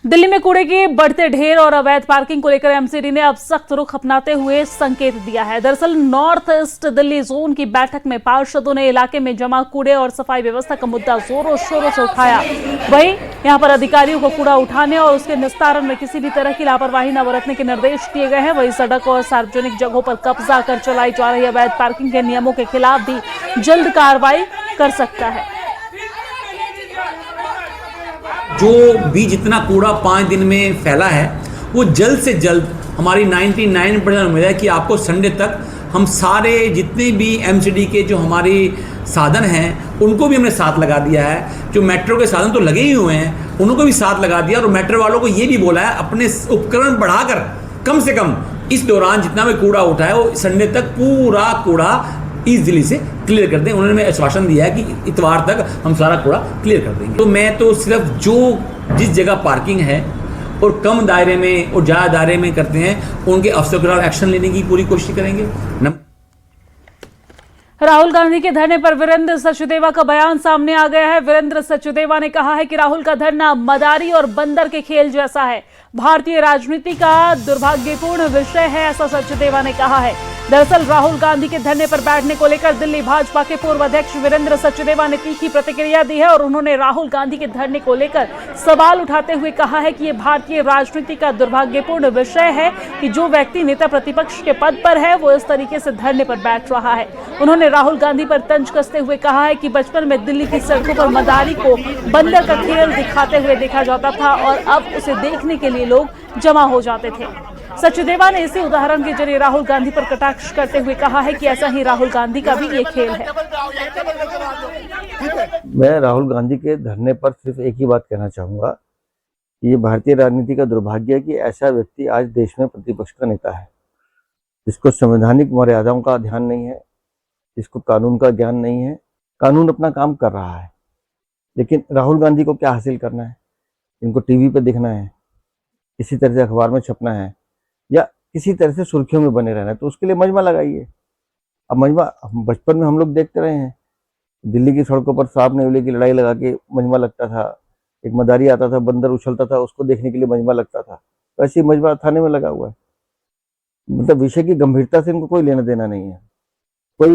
दिल्ली में कूड़े के बढ़ते ढेर और अवैध पार्किंग को लेकर एमसीडी ने अब सख्त रुख अपनाते हुए संकेत दिया है। दरअसल नॉर्थ ईस्ट दिल्ली जोन की बैठक में पार्षदों ने इलाके में जमा कूड़े और सफाई व्यवस्था का मुद्दा जोरों शोरों से उठाया। वहीं यहां पर अधिकारियों को कूड़ा उठाने और उसके निस्तारण में किसी भी तरह की लापरवाही न बरतने के निर्देश दिए गए हैं। वहीं सड़क और सार्वजनिक जगहों पर कब्जा कर चलाई जा रही अवैध पार्किंग के नियमों के खिलाफ भी जल्द कार्रवाई कर सकता है। जो भी जितना कूड़ा 5 दिन में फैला है वो जल्द से जल्द, हमारी 99% उम्मीद है कि आपको संडे तक हम सारे जितने भी एमसीडी के जो हमारी साधन हैं उनको भी हमने साथ लगा दिया है। जो मेट्रो के साधन तो लगे ही हुए हैं उनको भी साथ लगा दिया और मेट्रो वालों को ये भी बोला है अपने उपकरण बढ़ाकर कम से कम इस दौरान जितना भी कूड़ा उठा है वो संडे तक पूरा कूड़ा इस दिल्ली से क्लियर कर दें। उन्होंने आश्वासन दिया है कि इतवार तक हम सारा कूड़ा क्लियर कर देंगे। तो मैं तो सिर्फ जो जिस जगह पार्किंग है और कम दायरे में और ज़्यादा दायरे में करते हैं उनके अफसर के खिलाफ एक्शन लेने की पूरी कोशिश करेंगे। राहुल गांधी के धरने पर वीरेंद्र सचदेवा का बयान सामने आ गया है। वीरेंद्र सचदेवा ने कहा है कि राहुल का धरना मदारी और बंदर के खेल जैसा है, भारतीय राजनीति का दुर्भाग्यपूर्ण विषय है, ऐसा सचदेवा ने कहा है। दरअसल राहुल गांधी के धरने पर बैठने को लेकर दिल्ली भाजपा के पूर्व अध्यक्ष वीरेंद्र सचदेवा ने तीखी प्रतिक्रिया दी है और उन्होंने राहुल गांधी के धरने को लेकर सवाल उठाते हुए कहा है कि यह भारतीय राजनीति का दुर्भाग्यपूर्ण विषय है कि जो व्यक्ति नेता प्रतिपक्ष के पद पर है वो इस तरीके से धरने पर बैठ रहा है। उन्होंने राहुल गांधी पर तंज कसते हुए कहा है कि बचपन में दिल्ली की सड़कों पर मदारी को बंदर का खेल दिखाते हुए देखा जाता था और अब उसे देखने के लिए लोग जमा हो जाते थे। सचदेवा ने इसी उदाहरण के जरिए राहुल गांधी पर कटाक्ष करते हुए कहा है कि ऐसा ही राहुल गांधी का भी ये खेल है। मैं राहुल गांधी के धरने पर सिर्फ एक ही बात कहना चाहूंगा कि ये भारतीय राजनीति का दुर्भाग्य है कि ऐसा व्यक्ति आज देश में प्रतिपक्ष का नेता है, जिसको संवैधानिक मर्यादाओं का ध्यान नहीं है, जिसको कानून का ज्ञान नहीं है। कानून अपना काम कर रहा है, लेकिन राहुल गांधी को क्या हासिल करना है? इनको टीवी पे दिखना है, किसी तरह से अखबार में छपना है या किसी तरह से सुर्खियों में बने रहना है, तो उसके लिए मजमा लगाइए। अब मजमा बचपन में हम लोग देखते रहे हैं, दिल्ली की सड़कों पर सांप नेवले की लड़ाई लगा के मजमा लगता था, एक मदारी आता था, बंदर उछलता था, उसको देखने के लिए मजमा लगता था। वैसे ही मजमा थाने में लगा हुआ है। मतलब विषय की गंभीरता से इनको कोई लेना देना नहीं है।